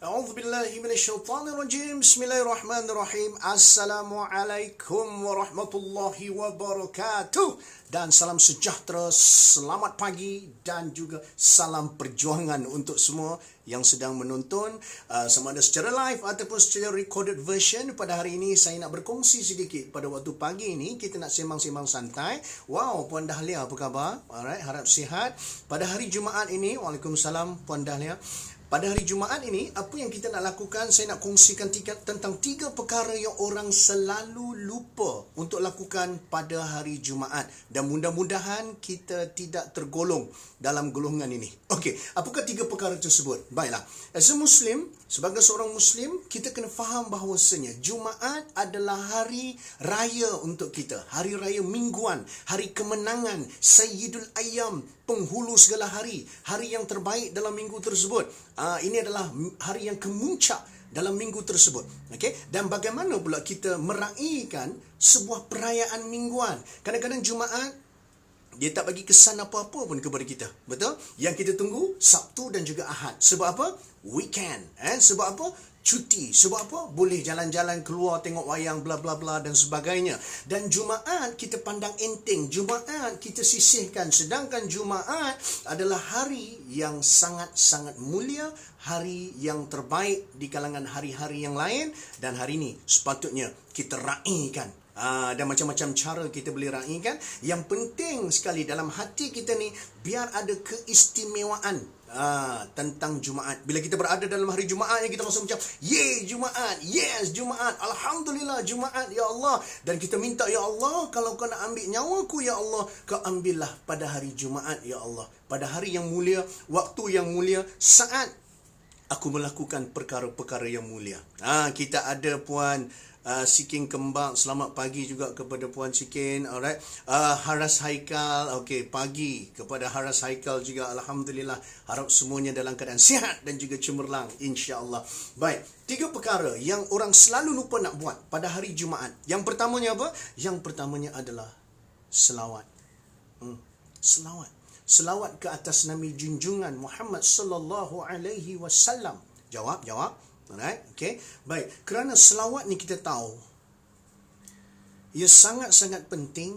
A'udzubillahi minasyaitonirrajim. Bismillahirrahmanirrahim. Assalamualaikum warahmatullahi wabarakatuh. Dan salam sejahtera, selamat pagi dan juga salam perjuangan untuk semua yang sedang menonton sama ada secara live ataupun secara recorded version. Pada hari ini saya nak berkongsi sedikit. Pada waktu pagi ini kita nak sembang-sembang santai. Wow, Puan Dahlia apa khabar? Alright, harap sihat. Pada hari Jumaat ini, Waalaikumsalam Puan Dahlia. Pada hari Jumaat ini, apa yang kita nak lakukan, saya nak kongsikan tentang 3 perkara yang orang selalu lupa untuk lakukan pada hari Jumaat. Dan mudah-mudahan kita tidak tergolong dalam golongan ini. Okey, apakah 3 perkara tersebut? Baiklah, as a Muslim, sebagai seorang Muslim, kita kena faham bahawasanya Jumaat adalah hari raya untuk kita. Hari raya mingguan, hari kemenangan, Sayyidul Ayyam, penghulu segala hari. Hari yang terbaik dalam minggu tersebut. Ini adalah hari yang kemuncak dalam minggu tersebut. Okay? Dan bagaimana pula kita meraihkan sebuah perayaan mingguan? Kadang-kadang Jumaat, dia tak bagi kesan apa-apa pun kepada kita. Betul? Yang kita tunggu Sabtu dan juga Ahad. Sebab apa? Weekend. Sebab apa? Cuti. Sebab apa? Boleh jalan-jalan keluar, tengok wayang, bla bla bla dan sebagainya. Dan Jumaat kita pandang enteng. Jumaat kita sisihkan. Sedangkan Jumaat adalah hari yang sangat-sangat mulia. Hari yang terbaik di kalangan hari-hari yang lain. Dan hari ini sepatutnya kita raikan. Dan macam-macam cara kita boleh raikan. Yang penting sekali dalam hati kita ni, biar ada keistimewaan tentang Jumaat. Bila kita berada dalam hari Jumaat, kita rasa macam, yeay Jumaat, yes Jumaat, Alhamdulillah Jumaat, ya Allah. Dan kita minta, ya Allah, kalau kau nak ambil nyawaku, ya Allah, kau ambillah pada hari Jumaat, ya Allah. Pada hari yang mulia, waktu yang mulia, saat aku melakukan perkara-perkara yang mulia. Kita ada Puan Sikin Kembang, selamat pagi juga kepada Puan Sikin. Alright. Haras Haikal, okey, pagi kepada Haras Haikal juga. Alhamdulillah, harap semuanya dalam keadaan sihat dan juga cemerlang, insya-Allah. Baik, 3 perkara yang orang selalu lupa nak buat pada hari Jumaat. Yang pertamanya apa? Yang pertamanya adalah selawat. Selawat. Selawat ke atas Nabi junjungan Muhammad sallallahu alaihi wasallam. Jawab. Alright, okay. Baik, kerana selawat ni kita tahu, ia sangat-sangat penting,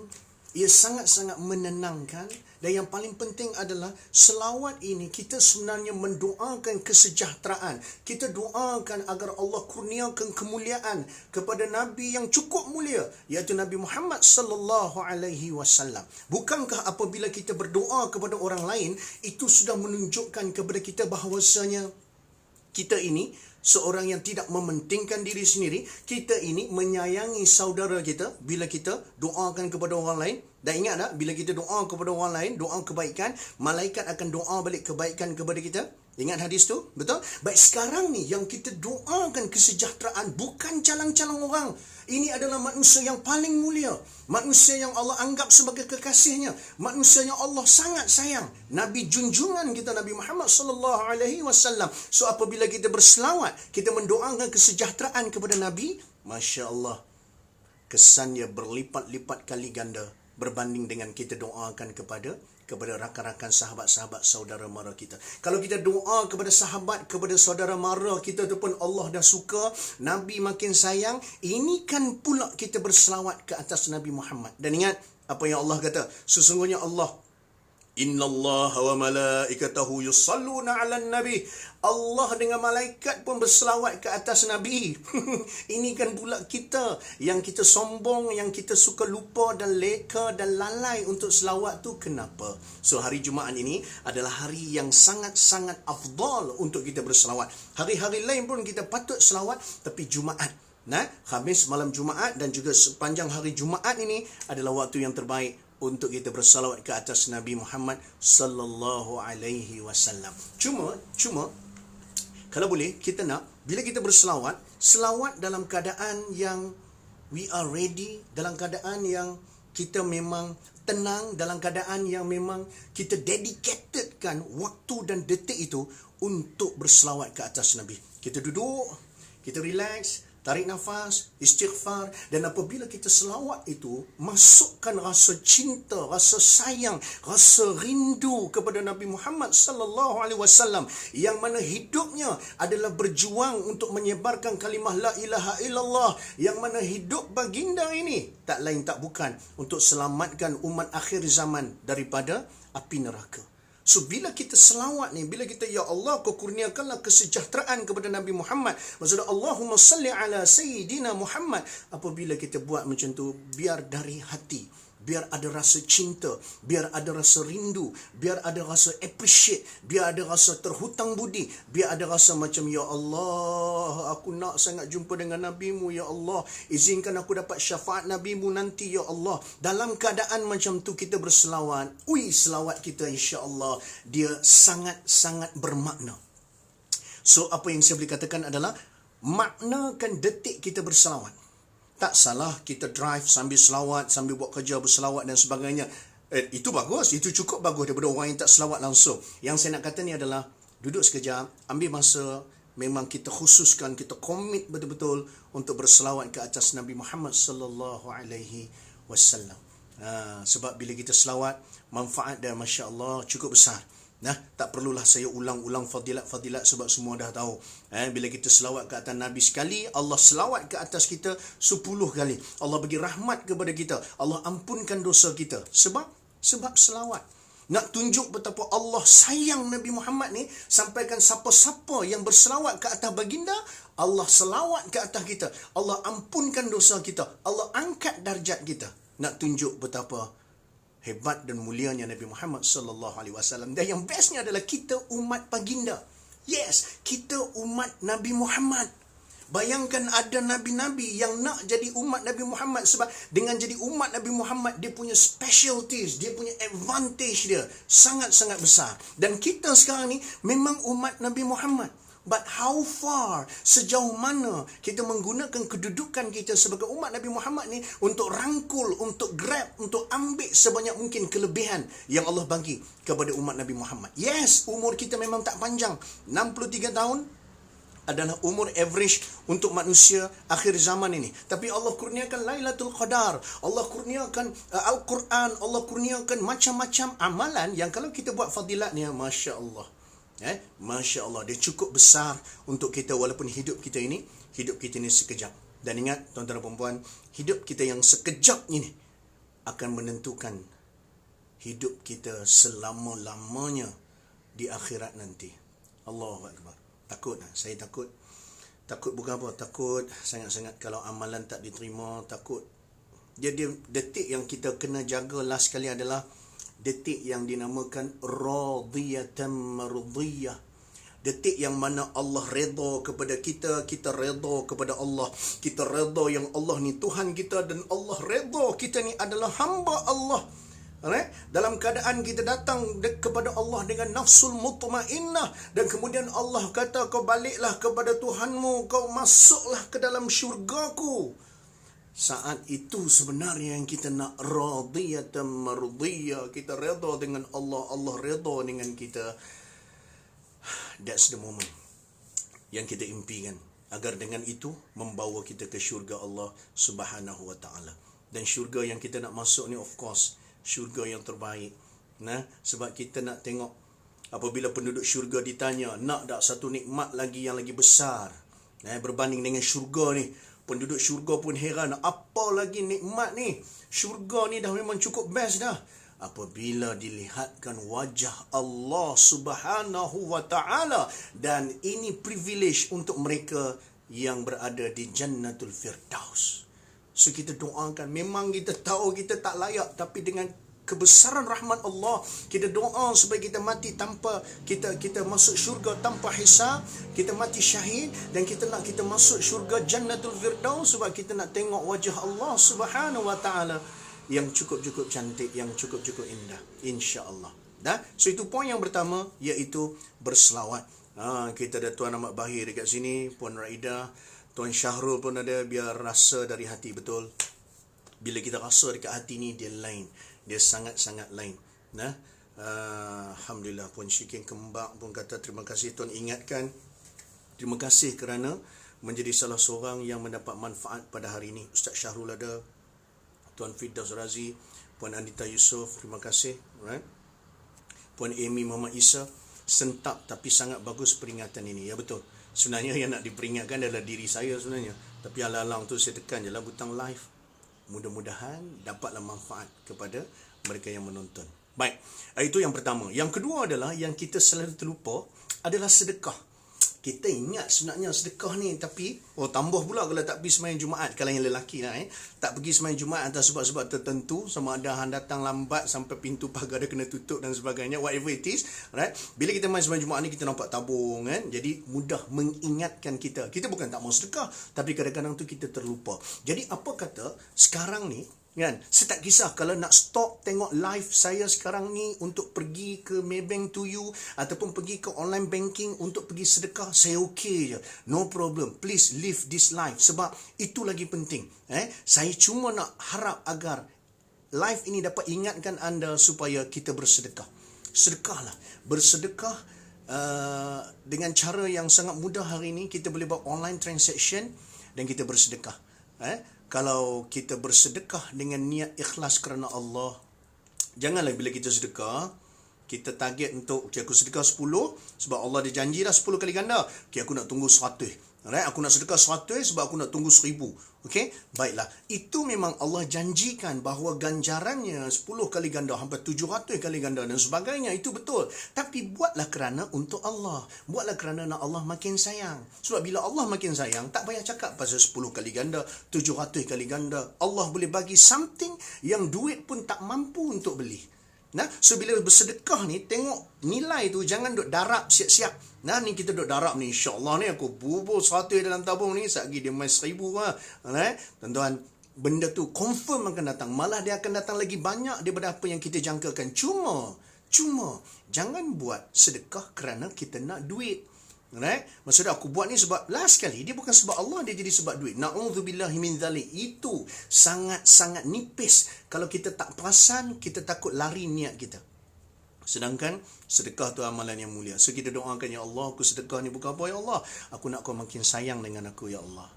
ia sangat-sangat menenangkan. Dan yang paling penting adalah selawat ini kita sebenarnya mendoakan kesejahteraan. Kita doakan agar Allah kurniakan kemuliaan kepada Nabi yang cukup mulia, iaitu Nabi Muhammad sallallahu alaihi wasallam. Bukankah apabila kita berdoa kepada orang lain, itu sudah menunjukkan kepada kita bahawasanya kita ini seorang yang tidak mementingkan diri sendiri. Kita ini menyayangi saudara kita bila kita doakan kepada orang lain. Dan ingat tak, bila kita doa kepada orang lain, doa kebaikan, malaikat akan doa balik kebaikan kepada kita. Ingat hadis tu? Betul? Baik, sekarang ni yang kita doakan kesejahteraan bukan calang-calang orang. Ini adalah manusia yang paling mulia. Manusia yang Allah anggap sebagai kekasihnya. Manusia yang Allah sangat sayang. Nabi junjungan kita, Nabi Muhammad sallallahu alaihi wasallam. So apabila kita berselawat, kita mendoakan kesejahteraan kepada Nabi, masya-Allah, kesannya berlipat-lipat kali ganda berbanding dengan kita doakan kepada rakan-rakan, sahabat-sahabat, saudara mara kita. Kalau kita doa kepada sahabat, kepada saudara mara kita tu pun Allah dah suka, Nabi makin sayang. Ini kan pula kita berselawat ke atas Nabi Muhammad. Dan ingat apa yang Allah kata, sesungguhnya Allah, innallaha wa malaikatahu yusalluna 'alan nabi. Allah dengan malaikat pun berselawat ke atas Nabi. Ini kan pula kita yang kita sombong, yang kita suka lupa dan leka dan lalai untuk selawat tu. Kenapa? So hari Jumaat ini adalah hari yang sangat-sangat afdal untuk kita berselawat. Hari-hari lain pun kita patut selawat, tapi Jumaat, Khamis malam Jumaat dan juga sepanjang hari Jumaat ini adalah waktu yang terbaik untuk kita bersalawat ke atas Nabi Muhammad sallallahu alaihi wasallam. Cuma kalau boleh kita nak, bila kita berselawat, selawat dalam keadaan yang we are ready, dalam keadaan yang kita memang tenang, dalam keadaan yang memang kita dedicatedkan waktu dan detik itu untuk berselawat ke atas Nabi. Kita duduk, kita relax, tarik nafas, istighfar. Dan apabila kita selawat itu, masukkan rasa cinta, rasa sayang, rasa rindu kepada Nabi Muhammad sallallahu alaihi wasallam, yang mana hidupnya adalah berjuang untuk menyebarkan kalimah la ilaha illallah, yang mana hidup baginda ini tak lain tak bukan untuk selamatkan umat akhir zaman daripada api neraka. So, bila kita selawat ni, bila kita, ya Allah, kau kurniakanlah kesejahteraan kepada Nabi Muhammad. Maksudnya, Allahumma salli ala Sayyidina Muhammad. Apabila kita buat macam tu, biar dari hati, biar ada rasa cinta, biar ada rasa rindu, biar ada rasa appreciate, biar ada rasa terhutang budi, biar ada rasa macam, ya Allah, aku nak sangat jumpa dengan Nabi-Mu, ya Allah. Izinkan aku dapat syafaat Nabi-Mu nanti, ya Allah. Dalam keadaan macam tu kita berselawat, selawat kita insya-Allah dia sangat-sangat bermakna. So, apa yang saya boleh katakan adalah, maknakan detik kita berselawat. Tak salah kita drive sambil selawat, sambil buat kerja berselawat dan sebagainya. Itu bagus, itu cukup bagus daripada orang yang tak selawat langsung. Yang saya nak kata ni adalah, duduk sekejap, ambil masa, memang kita khususkan, kita komit betul-betul untuk berselawat ke atas Nabi Muhammad sallallahu alaihi wasallam. Sebab bila kita selawat, manfaat dia masya-Allah cukup besar. Tak perlulah saya ulang-ulang fadilat-fadilat sebab semua dah tahu. Bila kita selawat ke atas Nabi sekali, Allah selawat ke atas kita 10 kali. Allah bagi rahmat kepada kita. Allah ampunkan dosa kita. Sebab selawat. Nak tunjuk betapa Allah sayang Nabi Muhammad ni, sampaikan siapa-siapa yang berselawat ke atas baginda, Allah selawat ke atas kita. Allah ampunkan dosa kita. Allah angkat darjat kita. Nak tunjuk betapa hebat dan mulianya Nabi Muhammad sallallahu alaihi wasallam. Dan yang bestnya adalah kita umat baginda. Yes, kita umat Nabi Muhammad. Bayangkan ada nabi-nabi yang nak jadi umat Nabi Muhammad, sebab dengan jadi umat Nabi Muhammad, dia punya specialties, dia punya advantage dia sangat-sangat besar. Dan kita sekarang ni memang umat Nabi Muhammad. But how far, sejauh mana kita menggunakan kedudukan kita sebagai umat Nabi Muhammad ni untuk rangkul, untuk grab, untuk ambil sebanyak mungkin kelebihan yang Allah bagi kepada umat Nabi Muhammad. Yes, umur kita memang tak panjang. 63 tahun adalah umur average untuk manusia akhir zaman ini. Tapi Allah kurniakan Lailatul Qadar, Allah kurniakan Al-Quran, Allah kurniakan macam-macam amalan yang kalau kita buat fadilatnya, Masya Allah. Masya Allah, dia cukup besar untuk kita, walaupun hidup kita ini sekejap. Dan ingat tuan-tuan dan puan-puan, hidup kita yang sekejap ini akan menentukan hidup kita selama-lamanya di akhirat nanti. Allahu Akbar. Takut, saya takut. Takut bukan apa, takut sangat-sangat kalau amalan tak diterima, takut. Dia detik yang kita kena jaga last sekali adalah detik yang dinamakan radiyatan mardiyah. Detik yang mana Allah redha kepada kita, kita redha kepada Allah. Kita redha yang Allah ni Tuhan kita, dan Allah redha kita ni adalah hamba Allah. Dalam keadaan kita datang kepada Allah dengan nafsul mutmainnah, dan kemudian Allah kata, kau baliklah kepada Tuhanmu, kau masuklah ke dalam syurgaku. Saat itu sebenarnya yang kita nak radiyatan mardiyah. Kita redha dengan Allah, Allah redha dengan kita. That's the moment yang kita impikan, agar dengan itu membawa kita ke syurga Allah Subhanahu wa taala. Dan syurga yang kita nak masuk ni, of course, syurga yang terbaik. Sebab kita nak tengok apabila penduduk syurga ditanya, nak tak satu nikmat lagi yang lagi besar berbanding dengan syurga ni? Penduduk syurga pun heran, apa lagi nikmat ni? Syurga ni dah memang cukup best dah. Apabila dilihatkan wajah Allah Subhanahu wa taala, dan ini privilege untuk mereka yang berada di Jannatul Firdaus. So kita doakan, memang kita tahu kita tak layak, tapi dengan kebesaran rahmat Allah, kita doa supaya kita mati tanpa kita masuk syurga tanpa hisab, kita mati syahid, dan kita nak kita masuk syurga Jannatul Firdaus, sebab kita nak tengok wajah Allah Subhanahu wa taala yang cukup-cukup cantik, yang cukup-cukup indah, insya-Allah. So itu poin yang pertama, iaitu berselawat. Kita ada Tuan Ahmad Bahir dekat sini, Puan Raida, Tuan Syahrul pun ada, biar rasa dari hati betul. Bila kita rasa dekat hati ni, dia lain. Dia sangat-sangat lain. Alhamdulillah, Puan Syikin Kembang pun kata terima kasih Tuan ingatkan. Terima kasih kerana menjadi salah seorang yang mendapat manfaat pada hari ini. Ustaz Syahrul ada, Tuan Firdaus Razi, Puan Anita Yusof, terima kasih. Right? Puan Amy Muhammad Isa, sentap tapi sangat bagus peringatan ini. Ya betul. Sebenarnya yang nak diperingatkan adalah diri saya sebenarnya. Tapi alang-alang tu saya tekan je lah butang live. Mudah-mudahan dapatlah manfaat kepada mereka yang menonton. Baik, itu yang pertama. Yang kedua adalah yang kita selalu terlupa adalah sedekah. Kita ingat sebenarnya sedekah ni, tapi tambah pula kalau tak pergi sembahyang Jumaat. Kalau yang lelaki lah tak pergi sembahyang Jumaat atas sebab-sebab tertentu, sama ada hang datang lambat sampai pintu pagar dia kena tutup dan sebagainya, whatever it is, right? Bila kita main sembahyang Jumaat ni, kita nampak tabung kan. Jadi mudah mengingatkan kita. Kita bukan tak mau sedekah, tapi kadang-kadang tu kita terlupa. Jadi apa kata sekarang ni kan, saya tak kisah kalau nak stop tengok live saya sekarang ni untuk pergi ke Maybank to you ataupun pergi ke online banking untuk pergi sedekah, saya okey je, no problem. Please live this life, sebab itu lagi penting. Saya cuma nak harap agar live ini dapat ingatkan anda supaya kita bersedekah. Sedekahlah, bersedekah dengan cara yang sangat mudah. Hari ini kita boleh buat online transaction dan kita bersedekah. Kalau kita bersedekah dengan niat ikhlas kerana Allah, janganlah bila kita sedekah, kita target untuk, okay, aku sedekah 10, sebab Allah dia janji dah 10 kali ganda. Okay, aku nak tunggu 100. Right? Aku nak sedekah 100 sebab aku nak tunggu 1000. Okay? Baiklah. Itu memang Allah janjikan bahawa ganjarannya 10 kali ganda, hampir 700 kali ganda dan sebagainya. Itu betul. Tapi buatlah kerana untuk Allah. Buatlah kerana nak Allah makin sayang. Sebab bila Allah makin sayang, tak payah cakap pasal 10 kali ganda, 700 kali ganda. Allah boleh bagi something yang duit pun tak mampu untuk beli. So bila bersedekah ni, tengok nilai tu, jangan duk darab siap-siap. Ni kita duk darab ni, insyaAllah ni aku bubur 100 dalam tabung ni, satgi dia main 1000 lah. Tuan-tuan, benda tu confirm akan datang. Malah dia akan datang lagi banyak daripada apa yang kita jangkakan. Cuma jangan buat sedekah kerana kita nak duit. Right? Maksudnya aku buat ni sebab last kali dia bukan sebab Allah, dia jadi sebab duit. Na'udzubillahi min dzalik. Itu sangat-sangat nipis. Kalau kita tak perasan, kita takut lari niat kita. Sedangkan sedekah tu amalan yang mulia. So kita doakan, ya Allah, aku sedekah ni bukan apa, ya Allah, aku nak kau makin sayang dengan aku, ya Allah.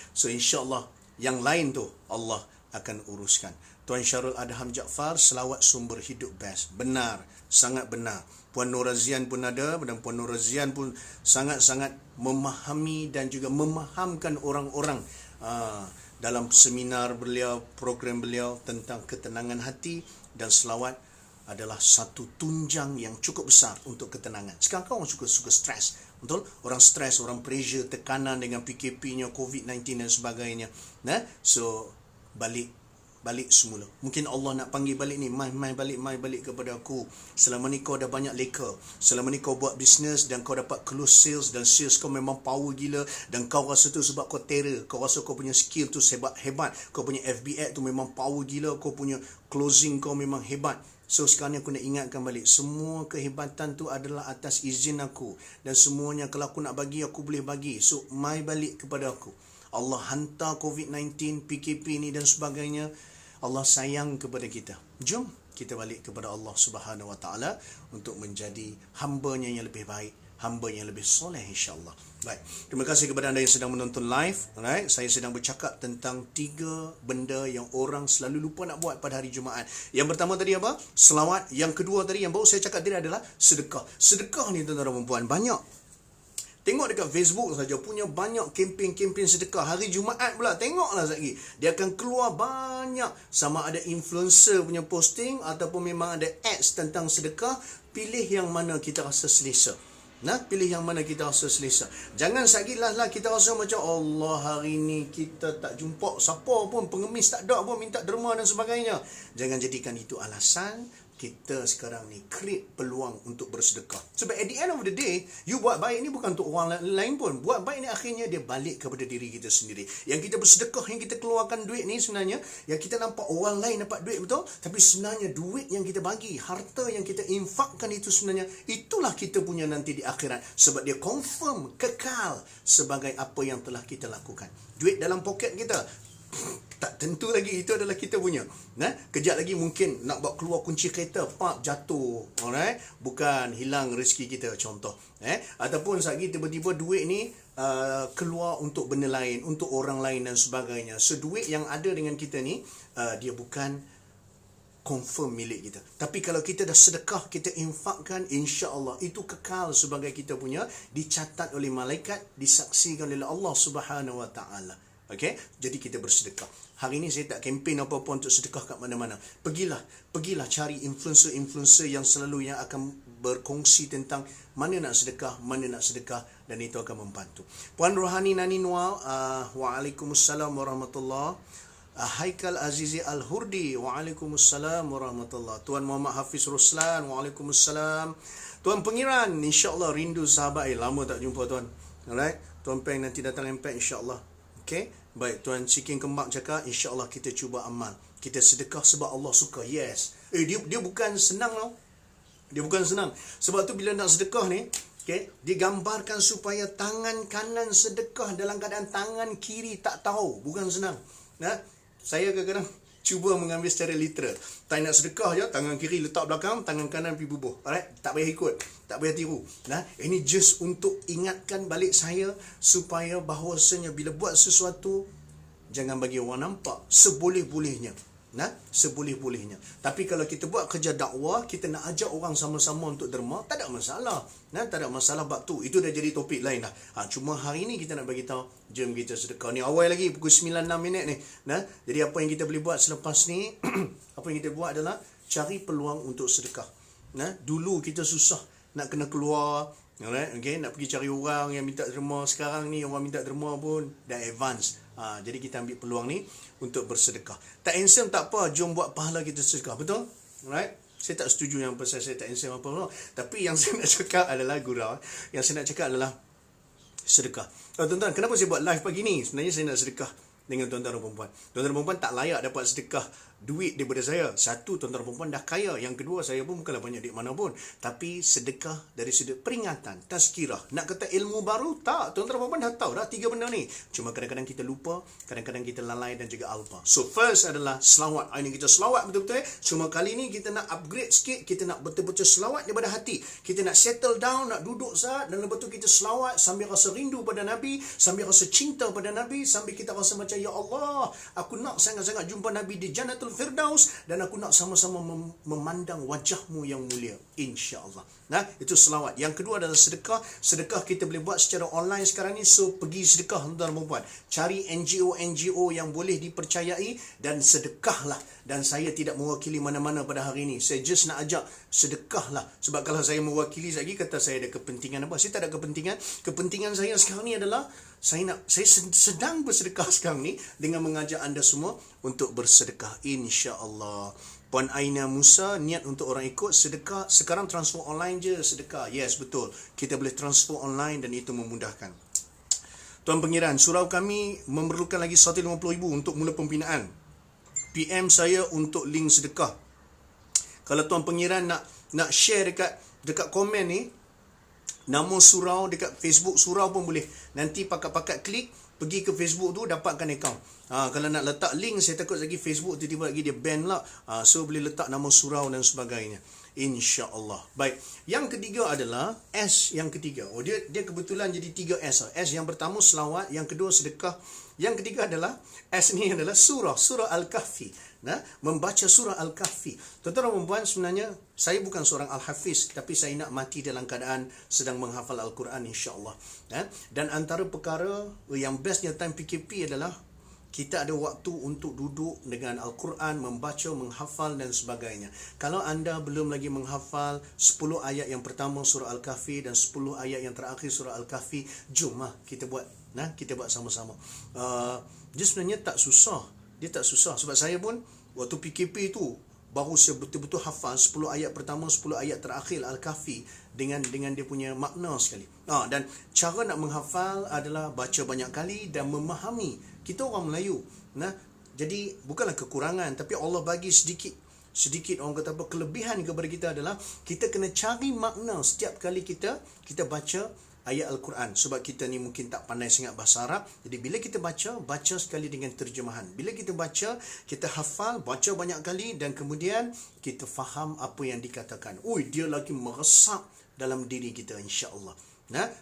So insyaAllah yang lain tu Allah akan uruskan. Tuan Syarul Adham Jaafar, selawat sumber hidup best. Benar, sangat benar. Puan Norazian pun ada, dan Puan Norazian pun sangat-sangat memahami dan juga memahamkan orang-orang dalam seminar beliau, program beliau tentang ketenangan hati, dan selawat adalah satu tunjang yang cukup besar untuk ketenangan. Sekarang kan orang suka stres, betul? Orang stres, orang pressure, tekanan dengan PKP-nya, COVID-19 dan sebagainya. So balik semula. Mungkin Allah nak panggil balik ni, mai balik kepada aku. Selama ni kau dah banyak leka. Selama ni kau buat bisnes dan kau dapat close sales, dan sales kau memang power gila, dan kau rasa tu sebab kau terror. Kau rasa kau punya skill tu hebat. Kau punya FBA tu memang power gila. Kau punya closing kau memang hebat. So sekarang ni aku nak ingatkan balik, semua kehebatan tu adalah atas izin aku, dan semuanya kalau aku nak bagi, aku boleh bagi. So mai balik kepada aku. Allah hantar COVID-19, PKP ni dan sebagainya. Allah sayang kepada kita. Jom kita balik kepada Allah Subhanahu Wa Taala untuk menjadi hamba-Nya yang lebih baik, hamba yang lebih soleh, insya-Allah. Baik. Terima kasih kepada anda yang sedang menonton live. Alright, saya sedang bercakap tentang 3 benda yang orang selalu lupa nak buat pada hari Jumaat. Yang pertama tadi apa? Selawat. Yang kedua tadi yang baru saya cakap tadi adalah sedekah. Sedekah ni tuan-tuan dan puan, banyak. Tengok dekat Facebook saja punya banyak kempen-kempen sedekah. Hari Jumaat pula, tengoklah lagi. Dia akan keluar banyak. Sama ada influencer punya posting ataupun memang ada ads tentang sedekah. Pilih yang mana kita rasa selesa. Pilih yang mana kita rasa selesa. Jangan lagi lah kita rasa macam Allah hari ni kita tak jumpa siapa pun, pengemis tak ada pun, minta derma dan sebagainya. Jangan jadikan itu alasan. Kita sekarang ni create peluang untuk bersedekah. Sebab at the end of the day, you buat baik ni bukan untuk orang lain pun. Buat baik ni akhirnya dia balik kepada diri kita sendiri. Yang kita bersedekah, yang kita keluarkan duit ni sebenarnya, yang kita nampak orang lain dapat duit, betul? Tapi sebenarnya duit yang kita bagi, harta yang kita infakkan itu sebenarnya, itulah kita punya nanti di akhirat. Sebab dia confirm, kekal sebagai apa yang telah kita lakukan. Duit dalam poket kita Tak tentu lagi itu adalah kita punya. Kejap lagi mungkin nak bawa keluar kunci kereta, pak, jatuh. Alright? Bukan hilang rezeki kita, contoh. Ataupun lagi tiba-tiba duit ni keluar untuk benda lain, untuk orang lain dan sebagainya. So duit yang ada dengan kita ni, dia bukan confirm milik kita. Tapi kalau kita dah sedekah, kita infakkan, insya-Allah itu kekal sebagai kita punya, dicatat oleh malaikat, disaksikan oleh Allah Subhanahu Wa Taala. Okey, jadi kita bersedekah. Hari ini saya tak kempen apa-apa untuk sedekah kat mana-mana. Pergilah cari influencer-influencer yang selalu yang akan berkongsi tentang mana nak sedekah, dan itu akan membantu. Puan Rohani Nani Noah, waalaikumsalam warahmatullahi. Haikal Azizi Al-Hurdi, waalaikumsalam warahmatullahi. Tuan Muhammad Hafiz Ruslan, waalaikumsalam. Tuan Pengiran, insya-Allah rindu sahabat. Lama tak jumpa tuan. Alright, Tuan Peng nanti datang Impact insya-Allah. Okay, baik. Tuan Siking Kembang cakap, insya-Allah kita cuba amal. Kita sedekah sebab Allah suka. Yes. Dia bukan senang tau. Dia bukan senang. Sebab tu bila nak sedekah ni, okay, digambarkan supaya tangan kanan sedekah dalam keadaan tangan kiri tak tahu. Bukan senang. Saya kadang-kadang cuba mengambil secara literal. Tak nak sedekah je, tangan kiri letak belakang, tangan kanan pergi bubuh. Alright? Tak payah ikut, tak payah tiru. Ini just untuk ingatkan balik saya supaya bahawasanya bila buat sesuatu, jangan bagi orang nampak, seboleh-bolehnya. Seboleh-bolehnya. Tapi kalau kita buat kerja dakwah, kita nak ajak orang sama-sama untuk derma, tak ada masalah. Tak ada masalah bab tu. Itu dah jadi topik lain dah. Cuma hari ni kita nak bagi tahu, jom kita sedekah. Ni awal lagi pukul 9:06 ni. Jadi apa yang kita boleh buat selepas ni, apa yang kita buat adalah cari peluang untuk sedekah. Dulu kita susah nak kena keluar, okay, nak pergi cari orang yang minta derma. Sekarang ni orang minta derma pun dah advance. Jadi kita ambil peluang ni untuk bersedekah. Tak handsome tak apa, jom buat pahala kita sedekah. Betul? Alright? Saya tak setuju yang pasal saya tak handsome apa-apa. Tapi yang saya nak cakap adalah gurau. Yang saya nak cakap adalah sedekah. Tuan-tuan, kenapa saya buat live pagi ni? Sebenarnya saya nak sedekah dengan tuan-tuan dan perempuan. Tuan-tuan dan perempuan tak layak dapat sedekah duit daripada saya. Satu, tuan-tuan dan perempuan dah kaya. Yang kedua, saya pun bukanlah banyak duit mana pun. Tapi sedekah dari sudut peringatan, tazkirah. Nak kata ilmu baru? Tak. Tuan-tuan dan perempuan dah tahu dah 3 benda ni. Cuma kadang-kadang kita lupa, kadang-kadang kita lalai dan juga alpa. So first adalah selawat. Ini kita selawat betul-betul. Cuma kali ni kita nak upgrade sikit. Kita nak betul-betul selawat daripada hati. Kita nak settle down, nak duduk saat. Dan lepas tu kita selawat sambil rasa rindu pada Nabi, sambil rasa cinta pada Nabi, sambil kita rasa macam, ya Allah, aku nak sangat-sangat jumpa Nabi di Jannatul Firdaus, dan aku nak sama-sama memandang wajahmu yang mulia, insya-Allah. Itu selawat. Yang kedua adalah sedekah. Sedekah kita boleh buat secara online sekarang ni. So pergi sedekah, tuan-tuan dan puan. Cari NGO yang boleh dipercayai dan sedekahlah. Dan saya tidak mewakili mana-mana pada hari ini. Saya just nak ajak sedekahlah. Sebab kalau saya mewakili lagi, kata saya ada kepentingan apa? Saya tak ada kepentingan. Kepentingan saya sekarang ni adalah saya sedang bersedekah sekarang ni dengan mengajak anda semua untuk bersedekah, insya-Allah. Puan Aina Musa, niat untuk orang ikut sedekah. Sekarang transfer online je sedekah. Yes, betul. Kita boleh transfer online dan itu memudahkan. Tuan Pengiran, surau kami memerlukan lagi 150,000 untuk mula pembinaan. PM saya untuk link sedekah. Kalau Tuan Pengiran nak share dekat komen ni, nama surau dekat Facebook surau pun boleh. Nanti pakat-pakat klik, pergi ke Facebook tu, dapatkan akaun. Kalau nak letak link, saya takut lagi Facebook tiba-tiba lagi dia ban lah. So boleh letak nama surau dan sebagainya, insya-Allah. Baik, yang ketiga adalah S yang ketiga. Dia kebetulan jadi 3 S. S yang pertama selawat, yang kedua sedekah, yang ketiga adalah S ni adalah surah Al-Kahfi. Membaca surah Al-Kahfi. Tuan-tuan dan puan, sebenarnya saya bukan seorang Al-Hafiz, tapi saya nak mati dalam keadaan sedang menghafal Al-Quran, insya-Allah. Dan antara perkara yang bestnya time PKP adalah kita ada waktu untuk duduk dengan Al-Quran, membaca, menghafal dan sebagainya. Kalau anda belum lagi menghafal 10 ayat yang pertama surah Al-Kahfi dan 10 ayat yang terakhir surah Al-Kahfi, jomlah kita buat. Kita buat sama-sama. Dia sebenarnya tak susah. Dia tak susah. Sebab saya pun waktu PKP tu baru saya betul-betul hafal 10 ayat pertama, 10 ayat terakhir Al-Kahfi dengan dia punya makna sekali. Dan cara nak menghafal adalah baca banyak kali dan memahami. Kita orang Melayu. Jadi bukanlah kekurangan, tapi Allah bagi sedikit orang kata apa, kelebihan kepada kita adalah kita kena cari makna setiap kali kita baca ayat Al-Quran. Sebab kita ni mungkin tak pandai sangat bahasa Arab. Jadi bila kita baca sekali dengan terjemahan. Bila kita baca, kita hafal, baca banyak kali dan kemudian kita faham apa yang dikatakan. Dia lagi meresap dalam diri kita, insya-Allah.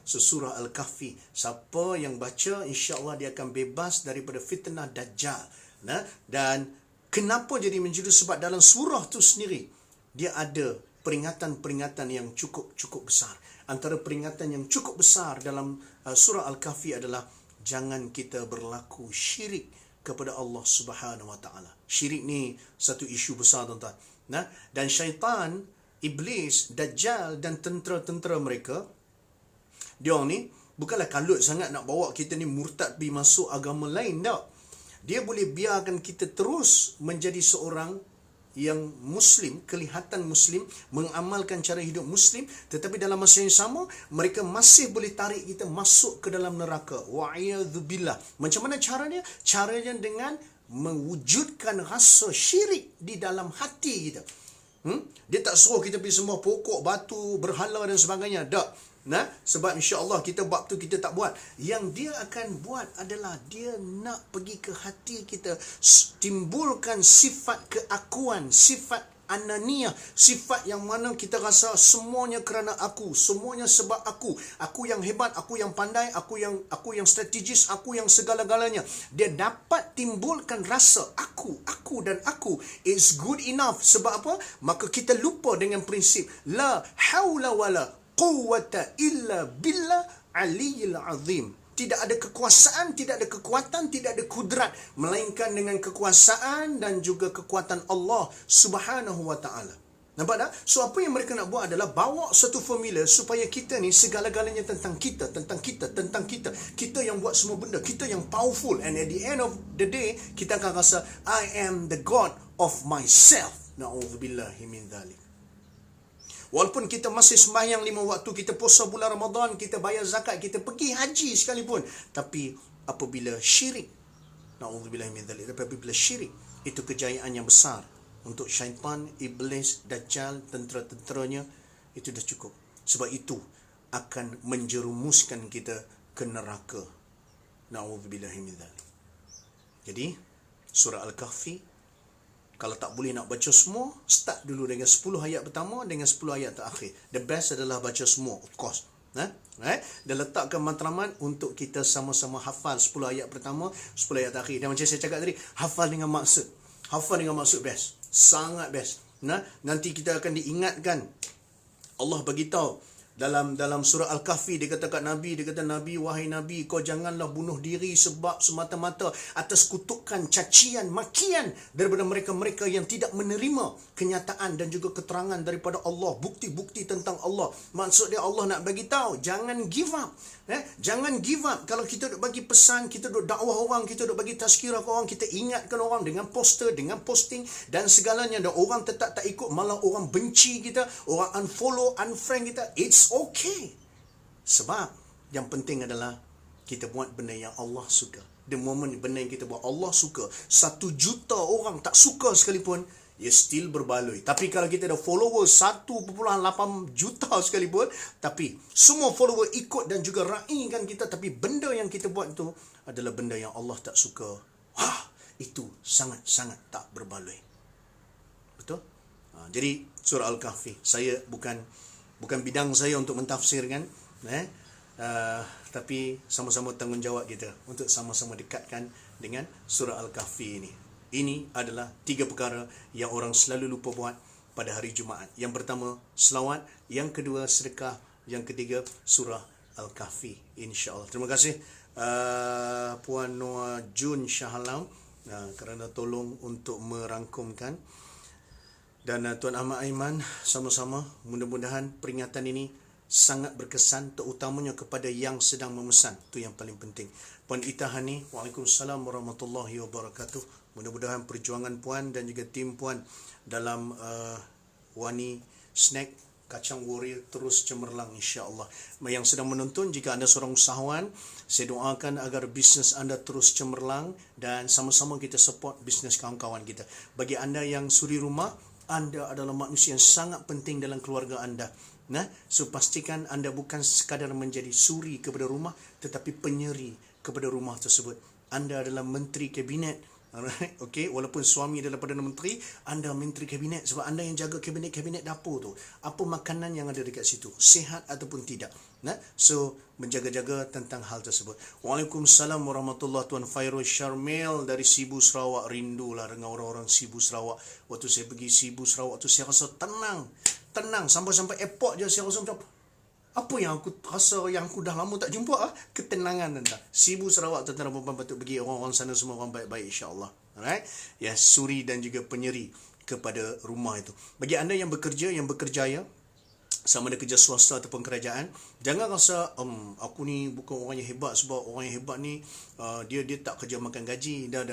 Surah Al-Kahfi. Siapa yang baca, insya-Allah dia akan bebas daripada fitnah Dajjal. Dan kenapa jadi menjurus? Sebab dalam surah tu sendiri dia ada peringatan-peringatan yang cukup besar. Antara peringatan yang cukup besar dalam surah Al-Kahfi adalah jangan kita berlaku syirik kepada Allah Subhanahu Wa Taala. Syirik ni satu isu besar, tuan-tuan. Dan syaitan, iblis, Dajjal dan tentera-tentera mereka, dia ni bukanlah kalut sangat nak bawa kita ni murtad pergi masuk agama lain, tak. Dia boleh biarkan kita terus menjadi seorang yang Muslim, kelihatan Muslim, mengamalkan cara hidup Muslim, tetapi dalam masa yang sama, mereka masih boleh tarik kita masuk ke dalam neraka. Wa'iyadzubillah. Macam mana caranya? Caranya dengan mewujudkan rasa syirik di dalam hati kita. Dia tak suruh kita pergi semua pokok, batu, berhala dan sebagainya. Tak. Sebab insya-Allah kita bab tu kita tak buat. Yang dia akan buat adalah dia nak pergi ke hati kita, timbulkan sifat keakuan, sifat ananiyah, sifat yang mana kita rasa semuanya kerana aku, semuanya sebab aku yang hebat, aku yang pandai, aku yang strategis, aku yang segala-galanya. Dia dapat timbulkan rasa aku dan aku is good enough. Sebab apa? Maka kita lupa dengan prinsip la haula wala quwwata illa billah aliyil azim. Tidak ada kekuasaan, tidak ada kekuatan, tidak ada kudrat, melainkan dengan kekuasaan dan juga kekuatan Allah Subhanahu Wa Taala. Nampak tak? So apa yang mereka nak buat adalah bawa satu formula supaya kita ni segala-galanya tentang kita. Kita yang buat semua benda, kita yang powerful, and at the end of the day kita akan rasa I am the God of myself. Na'udzubillahi min dzalik. Walaupun kita masih sembahyang 5 waktu, kita puasa bulan Ramadan, kita bayar zakat, kita pergi haji sekalipun, tapi apabila syirik, na'udzubillah min dzalik, apabila syirik, itu kejayaan yang besar untuk syaitan, iblis, dajjal, tentera-tenteranya, itu dah cukup. Sebab itu akan menjerumuskan kita ke neraka. Na'udzubillah min dzalik. Jadi surah Al-Kahfi, kalau tak boleh nak baca semua, start dulu dengan 10 ayat pertama dengan 10 ayat terakhir. The best adalah baca semua, of course. Dan letakkan matlamat untuk kita sama-sama hafal 10 ayat pertama, 10 ayat terakhir. Dan macam saya cakap tadi, hafal dengan maksud. Hafal dengan maksud best. Sangat best. Nanti kita akan diingatkan. Allah bagi tahu dalam surah Al-Kahfi, dia kata kat Nabi, Nabi, wahai Nabi, kau janganlah bunuh diri sebab semata-mata atas kutukan, cacian, makian daripada mereka-mereka yang tidak menerima kenyataan dan juga keterangan daripada Allah, bukti-bukti tentang Allah. Maksud dia Allah nak bagi tahu, jangan give up. Jangan give up. Kalau kita duk bagi pesan, kita duk dakwah orang, kita duk bagi tazkirah ke orang, kita ingatkan orang dengan poster, dengan posting dan segalanya, dan orang tetap tak ikut, malah orang benci kita, orang unfollow, unfriend kita. It's okay. Sebab yang penting adalah kita buat benda yang Allah suka. The moment benda yang kita buat Allah suka, 1 juta orang tak suka sekalipun, ia still berbaloi. Tapi kalau kita ada follower 1.8 juta sekalipun, tapi semua follower ikut dan juga raikan kita, tapi benda yang kita buat itu adalah benda yang Allah tak suka, itu sangat-sangat tak berbaloi. Betul? Jadi surah Al-Kahfi, saya bukan bidang saya untuk mentafsirkan, tapi sama-sama tanggungjawab kita untuk sama-sama dekatkan dengan surah Al-Kahfi ini. Ini adalah 3 perkara yang orang selalu lupa buat pada hari Jumaat. Yang pertama, selawat. Yang kedua, sedekah. Yang ketiga, surah Al-Kahfi. InsyaAllah. Terima kasih Puan Noah Jun Shah Alam kerana tolong untuk merangkumkan. Dan Tuan Ahmad Aiman, sama-sama. Mudah-mudahan peringatan ini sangat berkesan, terutamanya kepada yang sedang memesan. Itu yang paling penting. Puan Itahani, Waalaikumsalam warahmatullahi wabarakatuh. Mudah-mudahan perjuangan puan dan juga tim puan dalam Wani Snack Kacang Warrior terus cemerlang, insya-Allah. Yang sedang menonton, jika anda seorang usahawan, saya doakan agar bisnes anda terus cemerlang dan sama-sama kita support bisnes kawan-kawan kita. Bagi anda yang suri rumah, anda adalah manusia yang sangat penting dalam keluarga anda. Nah, so pastikan anda bukan sekadar menjadi suri kepada rumah, tetapi penyeri kepada rumah tersebut. Anda adalah menteri kabinet. Alright, okay. Walaupun suami adalah Perdana Menteri, anda menteri kabinet sebab anda yang jaga kabinet-kabinet dapur tu. Apa makanan yang ada dekat situ, sihat ataupun tidak. Nah, so menjaga-jaga tentang hal tersebut. Waalaikumsalam warahmatullahi. Tuan Fairul Syarmil dari Sibu Sarawak. Rindulah dengan orang-orang Sibu Sarawak. Waktu saya pergi Sibu Sarawak tu saya rasa tenang sampai airport je saya rasa macam apa yang aku rasa yang aku dah lama tak jumpa ketenangan anda. Sibu Sarawak, tuan-tuan dan puan-puan, patut pergi. Orang-orang sana semua orang baik-baik, insya-Allah. Alright? Ya, suri dan juga penyeri kepada rumah itu. Bagi anda yang bekerja, yang berkerjaya, sama ada kerja swasta ataupun kerajaan, jangan rasa aku ni bukan orang yang hebat sebab orang yang hebat ni dia tak kerja makan gaji. Dah.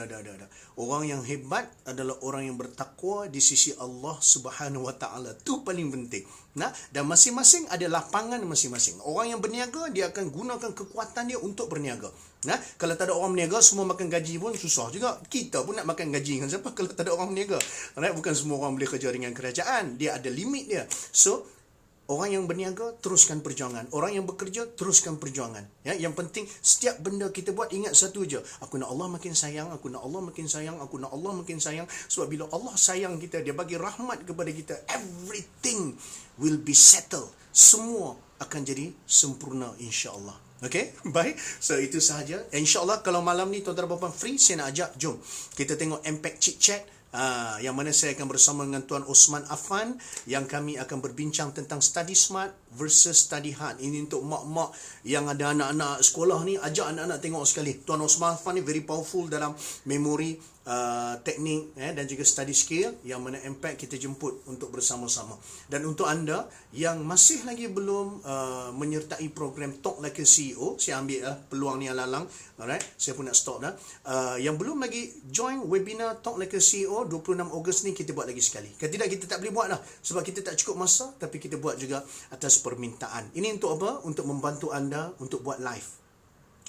Orang yang hebat adalah orang yang bertakwa di sisi Allah Subhanahu Wa Taala. Tu paling penting. Nah, dan masing-masing ada lapangan masing-masing. Orang yang berniaga dia akan gunakan kekuatan dia untuk berniaga. Nah, kalau tak ada orang berniaga semua makan gaji pun susah juga. Kita pun nak makan gaji dengan siapa kalau tak ada orang berniaga. Bukan semua orang boleh kerja dengan kerajaan. Dia ada limit dia. So orang yang berniaga, teruskan perjuangan. Orang yang bekerja, teruskan perjuangan. Ya, yang penting, setiap benda kita buat, ingat satu je. Aku nak Allah makin sayang, aku nak Allah makin sayang, aku nak Allah makin sayang. Sebab bila Allah sayang kita, dia bagi rahmat kepada kita, everything will be settled. Semua akan jadi sempurna, insya-Allah. Okay, baik. So, itu sahaja. InsyaAllah, kalau malam ni, tuan-tuan dan puan-puan free, saya nak ajak, jom. Kita tengok Impact Chit Chat. Yang mana saya akan bersama dengan Tuan Osman Affan, yang kami akan berbincang tentang study smart versus study hard. Ini untuk mak-mak yang ada anak-anak sekolah ni, ajak anak-anak tengok sekali. Tuan Osman Affan ni very powerful dalam memori, teknik dan juga study skill, yang mana Impact kita jemput untuk bersama-sama. Dan untuk anda yang masih lagi belum menyertai program Talk Like a CEO, saya ambil peluang ni alang-alang. Alright, saya pun nak stop dah. Yang belum lagi join webinar Talk Like a CEO 26 Ogos ni, kita buat lagi sekali. Kalau tidak, kita tak boleh buat dah sebab kita tak cukup masa, tapi kita buat juga atas permintaan. Ini untuk apa? Untuk membantu anda untuk buat live.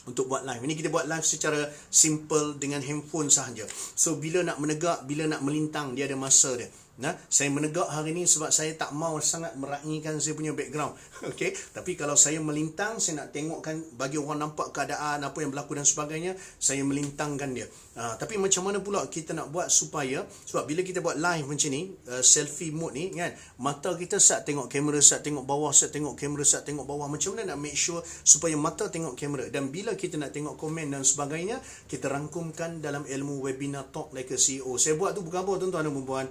Ini kita buat live secara simple dengan handphone sahaja. So bila nak menegak, bila nak melintang, dia ada masa dia. Nah, saya menegak hari ni sebab saya tak mau sangat meraihkan saya punya background. Okey, tapi kalau saya melintang, saya nak tengokkan, bagi orang nampak keadaan apa yang berlaku dan sebagainya, saya melintangkan dia. Tapi macam mana pula kita nak buat supaya, sebab bila kita buat live macam ni, selfie mode ni kan, mata kita saat tengok kamera, saat tengok bawah, saat tengok kamera, saat tengok bawah. Macam mana nak make sure supaya mata tengok kamera, dan bila kita nak tengok komen dan sebagainya, kita rangkumkan dalam ilmu webinar Talk Like a CEO. Saya buat tu bukan apa, tuan-tuan dan puan-puan.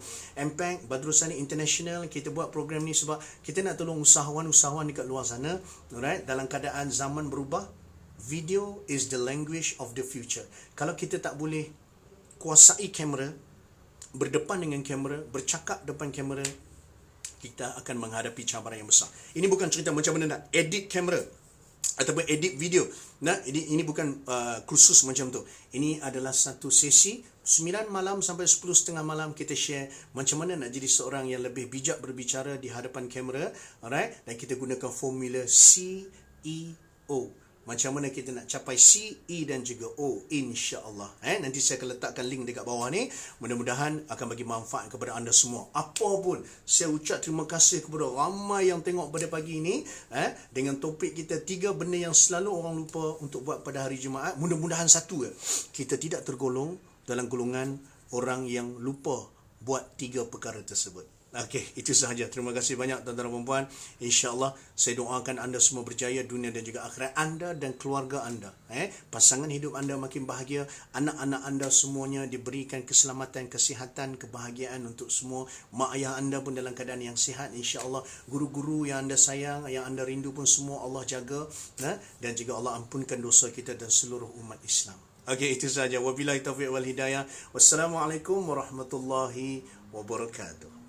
Impact Badrusani International, kita buat program ni sebab kita nak tolong usahawan-usahawan dekat luar sana. Alright, dalam keadaan zaman berubah, video is the language of the future. Kalau kita tak boleh kuasai kamera, berdepan dengan kamera, bercakap depan kamera, kita akan menghadapi cabaran yang besar. Ini bukan cerita macam mana nak edit kamera ataupun edit video. Nah, ini bukan kursus macam tu. Ini adalah satu sesi 9 malam sampai 10.30 malam, kita share macam mana nak jadi seorang yang lebih bijak berbicara di hadapan kamera. Alright, dan kita gunakan formula CEO. Macam mana kita nak capai C, E dan juga O, insya-Allah. Nanti saya akan letakkan link dekat bawah ni. Mudah-mudahan akan bagi manfaat kepada anda semua. Apa pun, saya ucap terima kasih kepada ramai yang tengok pada pagi ni. Dengan topik kita 3 benda yang selalu orang lupa untuk buat pada hari Jumaat. Mudah-mudahan satu, kita tidak tergolong dalam golongan orang yang lupa buat 3 perkara tersebut. Okey, itu sahaja. Terima kasih banyak tuan-tuan dan puan-puan. InsyaAllah saya doakan anda semua berjaya dunia dan juga akhirat, anda dan keluarga anda. Pasangan hidup anda makin bahagia, anak-anak anda semuanya diberikan keselamatan, kesihatan, kebahagiaan untuk semua. Mak ayah anda pun dalam keadaan yang sihat, insyaAllah. Guru-guru yang anda sayang, yang anda rindu pun semua Allah jaga, dan juga Allah ampunkan dosa kita dan seluruh umat Islam. Okey, itu sahaja. Wabillahi taufiq wal hidayah. Wassalamualaikum warahmatullahi wabarakatuh.